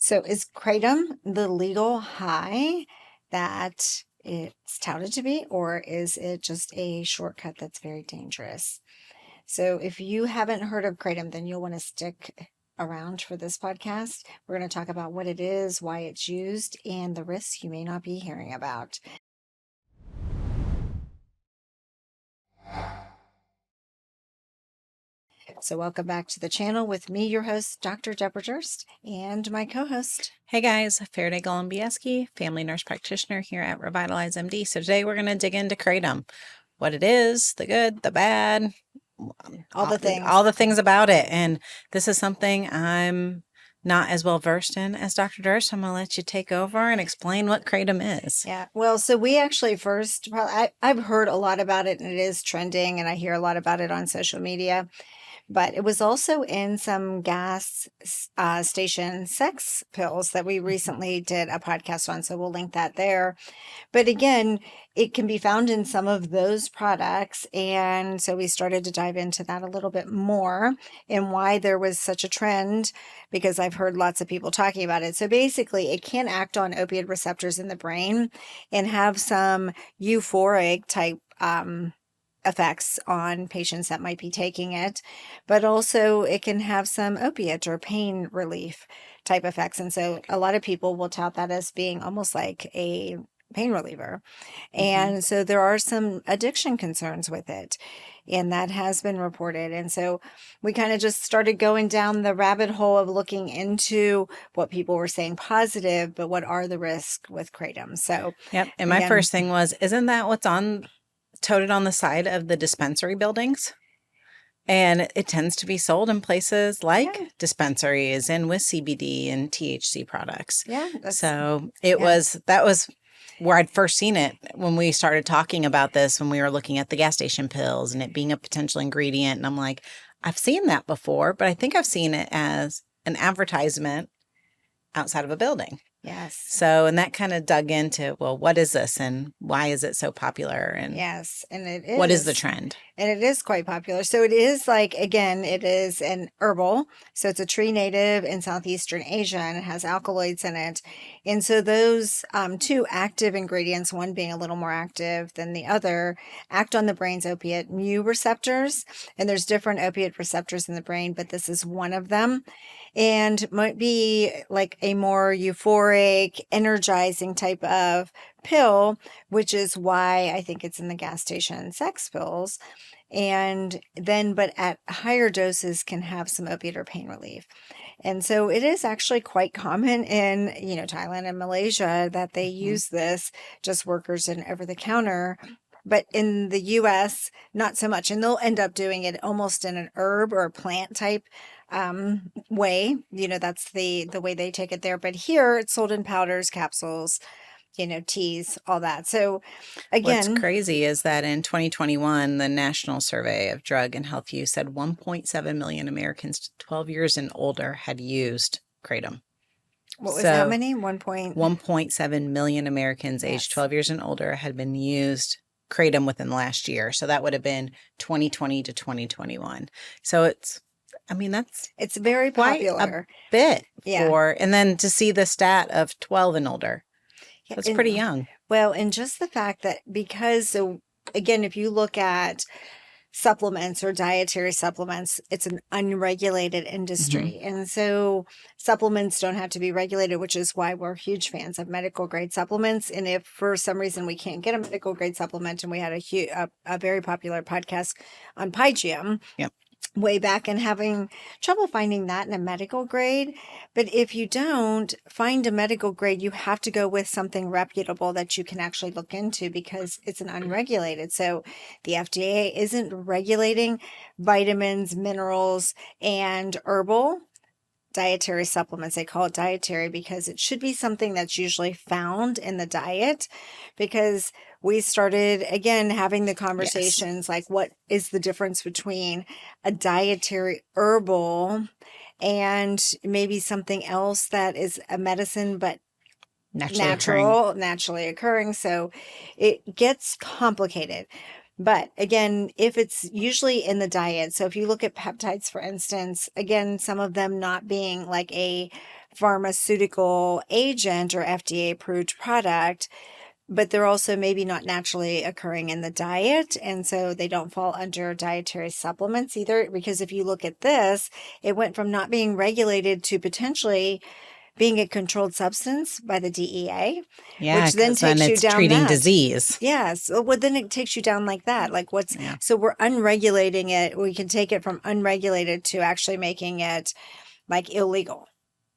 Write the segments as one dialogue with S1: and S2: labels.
S1: So is Kratom the legal high that it's touted to be, or is it just a shortcut that's very dangerous? So if you haven't heard of Kratom, then you'll want to stick around for this podcast. We're going to talk about what it is, why it's used, and the risks you may not be hearing about. So welcome back to the channel with me, your host, Dr. Debra Durst, and my co-host.
S2: Hey guys, Faraday Golombiewski, family nurse practitioner here at Revitalize MD. So today we're going to dig into Kratom, what it is, the good, the bad,
S1: All
S2: the things about it. And this is something I'm not as well versed in as Dr. Durst. I'm going to let you take over and explain what Kratom is.
S1: Yeah. Well, so we actually first, I've heard a lot about it and it is trending and I hear a lot about it on social media. But it was also in some gas station sex pills that we recently did a podcast on. So we'll link that there. But again, it can be found in some of those products. And so we started to dive into that a little bit more and why there was such a trend, because I've heard lots of people talking about it. So basically, it can act on opioid receptors in the brain and have some euphoric type effects on patients that might be taking it, but also it can have some opiate or pain relief type effects. And so a lot of people will tout that as being almost like a pain reliever. And so there are some addiction concerns with it, and that has been reported. And so we kind of just started going down the rabbit hole of looking into what people were saying positive, but what are the risks with Kratom? So,
S2: yep. And my first thing was, isn't that what's toted on the side of the dispensary buildings? And it tends to be sold in places like dispensaries and with CBD and THC products.
S1: Yeah.
S2: So that was where I'd first seen it when we started talking about this, when we were looking at the gas station pills and it being a potential ingredient. And I'm like, I've seen that before, but I think I've seen it as an advertisement outside of a building.
S1: Yes.
S2: So, and that kind of dug into, well, what is this and why is it so popular? And
S1: yes, and it is.
S2: What is the trend?
S1: And it is quite popular. So it is like, again, it is an herbal. So it's a tree native in Southeastern Asia and it has alkaloids in it. And so those two active ingredients, one being a little more active than the other, act on the brain's opiate mu receptors. And there's different opiate receptors in the brain, but this is one of them. And might be like a more euphoric, energizing type of pill, which is why I think it's in the gas station sex pills. And then, but at higher doses can have some opiate or pain relief. And so it is actually quite common in, Thailand and Malaysia that they use this, just workers and over the counter. But in the US, not so much. And they'll end up doing it almost in an herb or plant type way. That's the way they take it there. But here it's sold in powders, capsules, teas, all that. So again,
S2: what's crazy is that in 2021, the National Survey of Drug and Health Use said 1.7 million Americans 12 years and older had used Kratom.
S1: What was how many?
S2: 1.7 million Americans aged 12 years and older had been used Kratom within the last year. So that would have been 2020 to 2021. So it's
S1: very popular.
S2: A bit and then to see the stat of 12 and older. That's pretty young.
S1: Well, and just the fact that so again, if you look at supplements or dietary supplements, it's an unregulated industry. And so supplements don't have to be regulated, which is why we're huge fans of medical grade supplements. And if for some reason we can't get a medical grade supplement, and we had a very popular podcast on Pygium.
S2: Yep.
S1: Way back and having trouble finding that in a medical grade. But if you don't find a medical grade, you have to go with something reputable that you can actually look into, because it's an unregulated. So the FDA isn't regulating vitamins, minerals, and herbal dietary supplements. They call it dietary because it should be something that's usually found in the diet, because we started again having the conversations like, what is the difference between a dietary herbal and maybe something else that is a medicine but naturally occurring. So it gets complicated. But again, if it's usually in the diet, so if you look at peptides, for instance, again, some of them not being like a pharmaceutical agent or FDA approved product, but they're also maybe not naturally occurring in the diet. And so they don't fall under dietary supplements either. Because if you look at this, it went from not being regulated to potentially being a controlled substance by the DEA,
S2: Yeah,
S1: which then
S2: because then
S1: takes you
S2: it's
S1: down
S2: treating
S1: that.
S2: disease.
S1: Yes. Well, then it takes you down like that. Like
S2: Yeah.
S1: so we're unregulating it. We can take it from unregulated to actually making it like illegal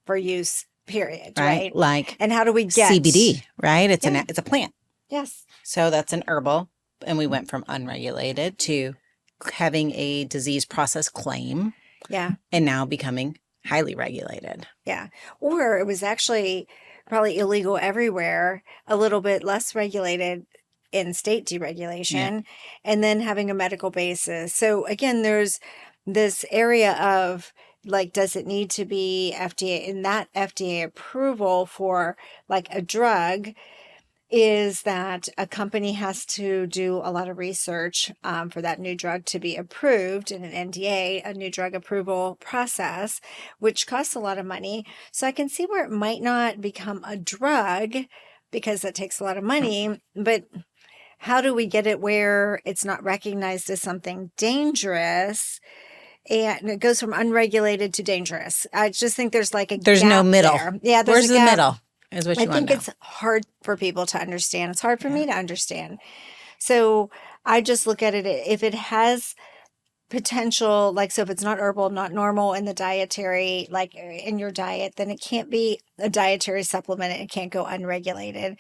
S1: for use, period. Right.
S2: Like
S1: And how do we get
S2: CBD, right? It's
S1: Yeah.
S2: it's a plant.
S1: Yes.
S2: So that's an herbal. And we went from unregulated to having a disease process claim.
S1: Yeah.
S2: And now becoming highly regulated.
S1: Yeah. Or it was actually probably illegal everywhere, a little bit less regulated in state deregulation, and then having a medical basis. So again, there's this area of like, does it need to be FDA, in that FDA approval for like a drug? Is that a company has to do a lot of research for that new drug to be approved in an NDA, a new drug approval process, which costs a lot of money. So I can see where it might not become a drug because that takes a lot of money. But how do we get it where it's not recognized as something dangerous? And it goes from unregulated to dangerous. I just think there's like
S2: there's no middle.
S1: There. Yeah,
S2: where's the middle? Is what you
S1: I think it's hard for people to understand. It's hard for me to understand. So I just look at it, if it has potential, like, so if it's not herbal, not normal in the dietary, like in your diet, then it can't be a dietary supplement. It can't go unregulated.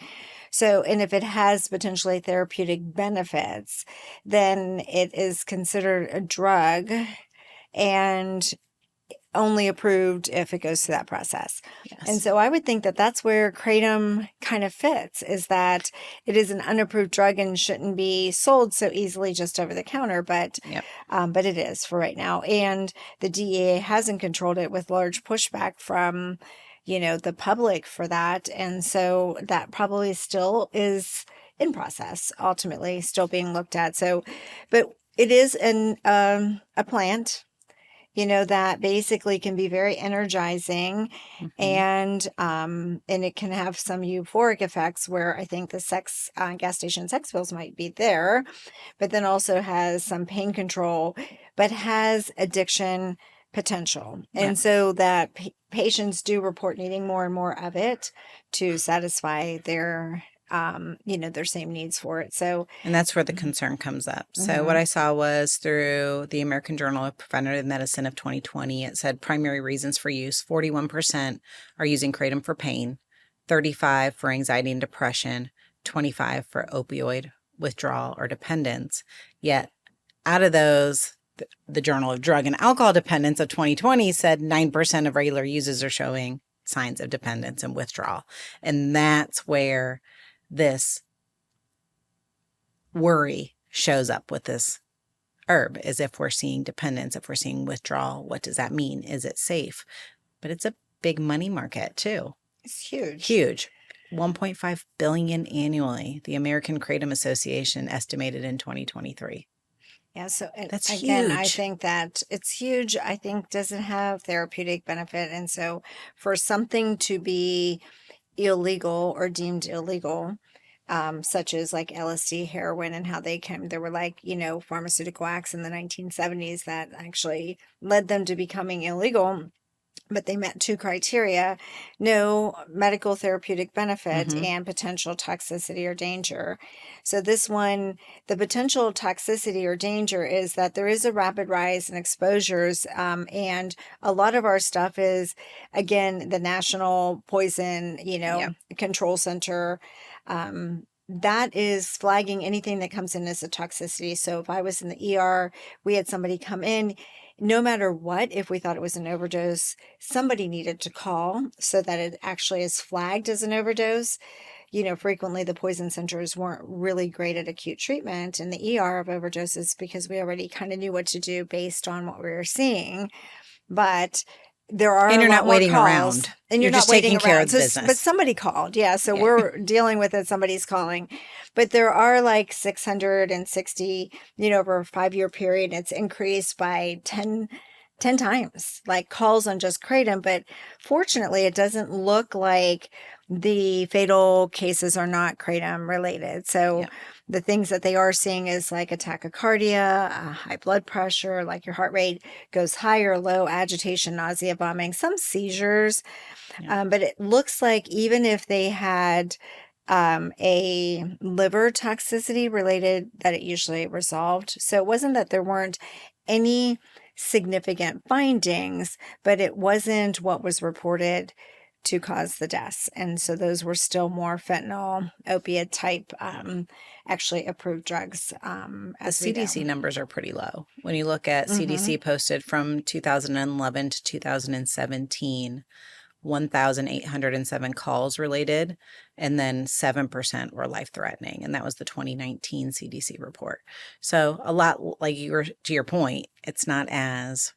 S1: So, and if it has potentially therapeutic benefits, then it is considered a drug and only approved if it goes through that process.
S2: Yes.
S1: And so I would think that that's where Kratom kind of fits, is that it is an unapproved drug and shouldn't be sold so easily just over the counter, but it is for right now. And the DEA hasn't controlled it, with large pushback from, the public for that. And so that probably still is in process, ultimately still being looked at. So, but it is a plant, that basically can be very energizing, and it can have some euphoric effects, where I think the gas station sex pills might be there, but then also has some pain control, but has addiction potential. And so that patients do report needing more and more of it to satisfy their their same needs for it. So,
S2: and that's where the concern comes up. So what I saw was through the American Journal of Preventive Medicine of 2020, it said primary reasons for use, 41% are using Kratom for pain, 35% for anxiety and depression, 25% for opioid withdrawal or dependence. Yet out of those, the Journal of Drug and Alcohol Dependence of 2020 said 9% of regular users are showing signs of dependence and withdrawal. And that's where this worry shows up with this herb, is if we're seeing dependence, if we're seeing withdrawal, what does that mean? Is it safe? But it's a big money market too.
S1: It's huge.
S2: Huge. 1.5 billion annually. The American Kratom Association estimated in 2023.
S1: Yeah, so
S2: that's
S1: again,
S2: huge.
S1: I think that it's huge. I think doesn't have therapeutic benefit. And so for something to be illegal or deemed illegal, such as like LSD, heroin, and how there were like, pharmaceutical acts in the 1970s that actually led them to becoming illegal, but they met two criteria: no medical therapeutic benefit and potential toxicity or danger. So this one, the potential toxicity or danger is that there is a rapid rise in exposures. And a lot of our stuff is, again, the National Poison, Control Center. That is flagging anything that comes in as a toxicity. So if I was in the ER, we had somebody come in, no matter what, if we thought it was an overdose, somebody needed to call so that it actually is flagged as an overdose. Frequently the poison centers weren't really great at acute treatment in the ER of overdoses, because we already kind of knew what to do based on what we were seeing. But there are
S2: and you're
S1: a lot
S2: not
S1: more
S2: waiting
S1: calls,
S2: around.
S1: And you're
S2: just
S1: not waiting
S2: taking care
S1: around.
S2: of the business.
S1: But somebody called. Yeah. So we're dealing with it. Somebody's calling. But there are like 660, over a 5-year period. It's increased by 10 10 times, like calls on just Kratom. But fortunately, it doesn't look like the fatal cases are not Kratom related. So
S2: Yeah.
S1: the things that they are seeing is like a tachycardia, high blood pressure, like your heart rate goes high or low, agitation, nausea, vomiting, some seizures.
S2: Yeah.
S1: But it looks like even if they had a liver toxicity related, that it usually resolved. So it wasn't that there weren't any significant findings, but it wasn't what was reported to cause the deaths. And so those were still more fentanyl, opiate type, actually approved drugs,
S2: The
S1: as we know.
S2: CDC numbers are pretty low. When you look at CDC posted from 2011 to 2017, 1,807 calls related, and then 7% were life-threatening. And that was the 2019 CDC report. So a lot, like you were, to your point, it's not as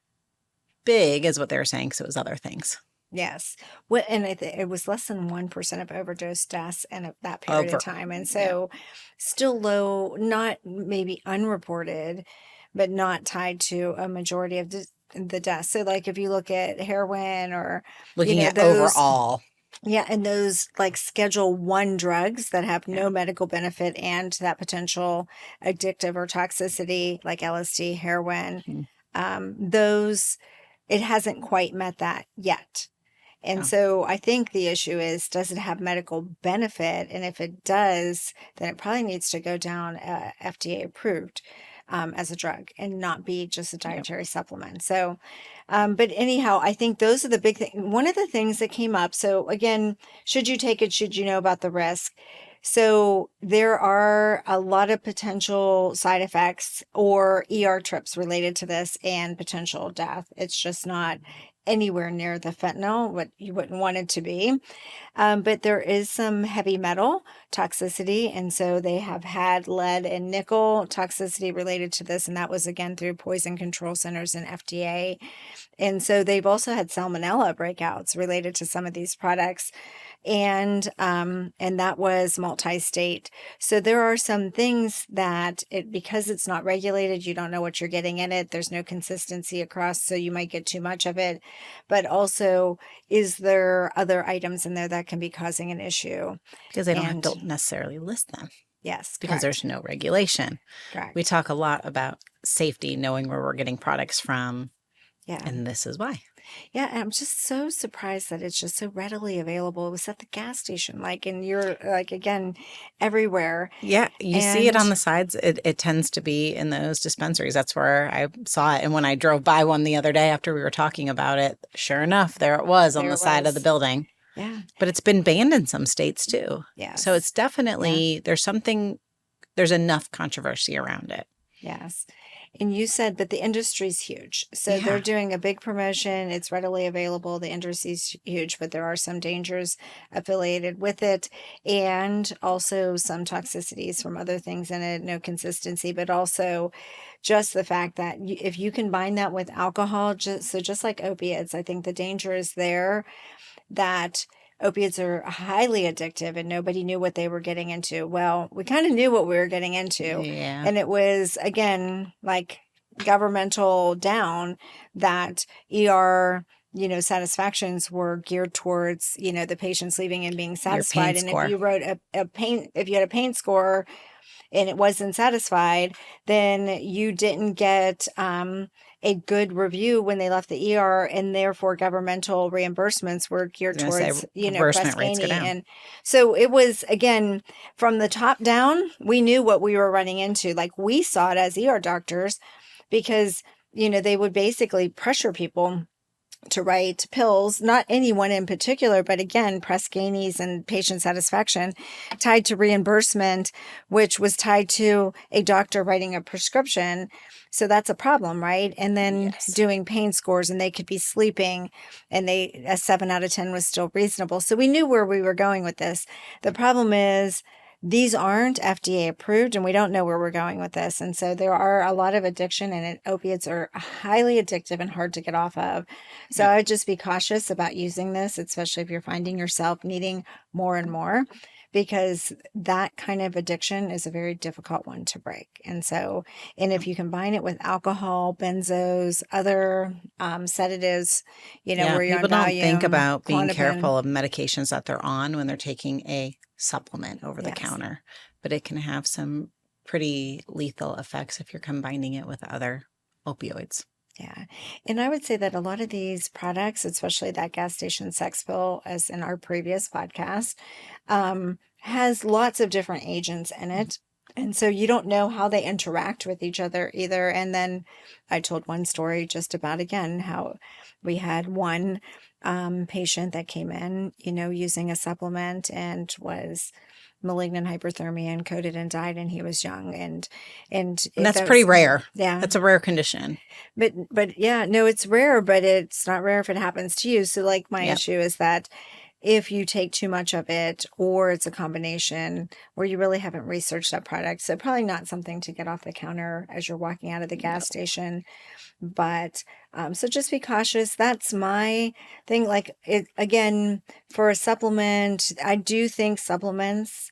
S2: big as what they were saying, because it was other things.
S1: Yes. Well, and it was less than 1% of overdose deaths in that period of time. And so still low, not maybe unreported, but not tied to a majority of the deaths. So like if you look at heroin or,
S2: Looking at
S1: those,
S2: overall.
S1: yeah, and those like Schedule 1 drugs that have no medical benefit and that potential addictive or toxicity like LSD, heroin, those, it hasn't quite met that yet. And so I think the issue is, does it have medical benefit? And if it does, then it probably needs to go down FDA approved as a drug and not be just a dietary supplement. So, but anyhow, I think those are the big things. One of the things that came up. So again, should you take it? Should you know about the risk? So there are a lot of potential side effects or ER trips related to this and potential death. It's just not anywhere near the fentanyl, what you wouldn't want it to be. But there is some heavy metal toxicity. And so they have had lead and nickel toxicity related to this. And that was again through poison control centers and FDA. And so they've also had salmonella breakouts related to some of these products. And that was multi-state. So there are some things that because it's not regulated, you don't know what you're getting in it. There's no consistency across, so you might get too much of it. But also, is there other items in there that can be causing an issue?
S2: Because they don't necessarily list them.
S1: Yes,
S2: because there's no regulation.
S1: Correct.
S2: We talk a lot about safety, knowing where we're getting products from.
S1: Yeah.
S2: And this is why.
S1: Yeah, and I'm just so surprised that it's just so readily available. It was at the gas station, like, and you're like, again, everywhere.
S2: Yeah, you see it on the sides. It tends to be in those dispensaries. That's where I saw it. And when I drove by one the other day after we were talking about it, sure enough, there it was on the side of the building.
S1: Yeah.
S2: But it's been banned in some states too.
S1: Yeah.
S2: So it's definitely, there's enough controversy around it.
S1: Yes. And you said, but the industry's huge. So they're doing a big promotion. It's readily available. The industry's huge, but there are some dangers affiliated with it and also some toxicities from other things in it, no consistency, but also just the fact that if you combine that with alcohol, just like opiates, I think the danger is there that opiates are highly addictive and nobody knew what they were getting into. Well, we kind of knew what we were getting into.
S2: Yeah.
S1: And it was, again, like governmental down that ER, satisfactions were geared towards, the patients leaving and being satisfied. And if you wrote if you had a pain score and it wasn't satisfied, then you didn't get a good review when they left the ER, and therefore governmental reimbursements were geared towards,
S2: reimbursement rates go down.
S1: And so it was, again, from the top down, we knew what we were running into. Like, we saw it as ER doctors because, they would basically pressure people to write pills, not anyone in particular, but again, Press Ganey's and patient satisfaction tied to reimbursement, which was tied to a doctor writing a prescription. So that's a problem, right? And then doing pain scores, and they could be sleeping, and a 7 out of 10 was still reasonable. So we knew where we were going with this. The problem is these aren't FDA approved, and we don't know where we're going with this. And so there are a lot of addiction, and opiates are highly addictive and hard to get off of. So
S2: Yep.
S1: I would just be cautious about using this, especially if you're finding yourself needing more and more, because that kind of addiction is a very difficult one to break. And so, and if you combine it with alcohol, benzos, other sedatives,
S2: Yeah,
S1: where you're on
S2: people don't think
S1: Valium,
S2: about being
S1: Klonopin,
S2: careful of medications that they're on when they're taking a supplement over the
S1: yes.
S2: counter, but it can have some pretty lethal effects if you're combining it with other opioids.
S1: Yeah. And I would say that a lot of these products, especially that gas station sex pill, as in our previous podcast, has lots of different agents in it. And so you don't know how they interact with each other either. And then I told one story just about, again, how we had one patient that came in, using a supplement and was malignant hyperthermia and coded and died, and he was young. And
S2: And
S1: it,
S2: that's
S1: that
S2: pretty
S1: was,
S2: rare.
S1: yeah.
S2: That's a rare condition.
S1: But yeah, no, it's rare, but it's not rare if it happens to you. So like my
S2: Yep.
S1: issue is that if you take too much of it, or it's a combination where you really haven't researched that product, so probably not something to get off the counter as you're walking out of the gas station. But so just be cautious. That's my thing. Like it again, for a supplement, I do think supplements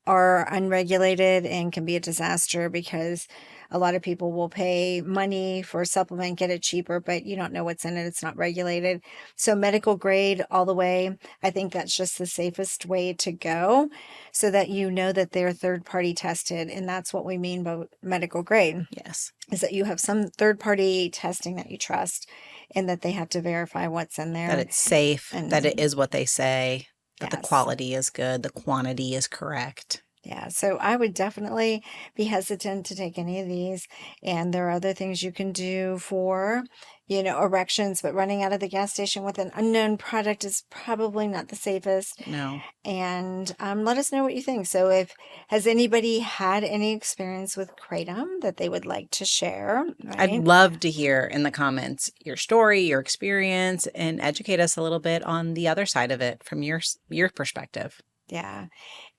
S1: are unregulated and can be a disaster, because a lot of people will pay money for a supplement, get it cheaper, but you don't know what's in it. It's not regulated. So medical grade all the way. I think that's just the safest way to go, so that you know that they're third party tested. And that's what we mean by medical grade,
S2: Yes.
S1: is that you have some third party testing that you trust, and that they have to verify what's in there.
S2: That it's safe,
S1: And
S2: that it is what they say, that the
S1: yes.
S2: quality is good, the quantity is correct.
S1: Yeah, so I would definitely be hesitant to take any of these. And there are other things you can do for, erections, but running out of the gas station with an unknown product is probably not the safest.
S2: No.
S1: And let us know what you think. So if has anybody had any experience with Kratom that they would like to share,
S2: I'd
S1: right?
S2: love to hear in the comments your story, your experience, and educate us a little bit on the other side of it from your perspective.
S1: Yeah.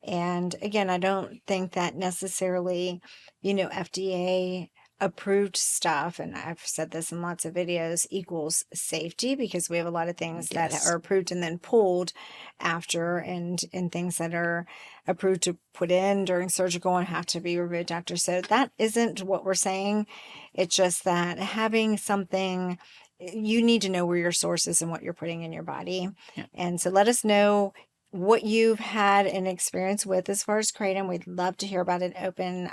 S1: And again, I don't think that necessarily, FDA approved stuff, and I've said this in lots of videos, equals safety, because we have a lot of things that
S2: Yes.
S1: are approved and then pulled after, and things that are approved to put in during surgical and have to be reviewed, doctor. So that isn't what we're saying. It's just that having something, you need to know where your source is and what you're putting in your body.
S2: Yeah.
S1: And so let us know what you've had an experience with as far as Kratom. We'd love to hear about it. Open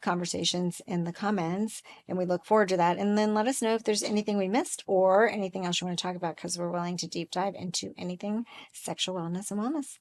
S1: conversations in the comments, and we look forward to that. And then let us know if there's anything we missed or anything else you want to talk about, because we're willing to deep dive into anything sexual wellness and wellness.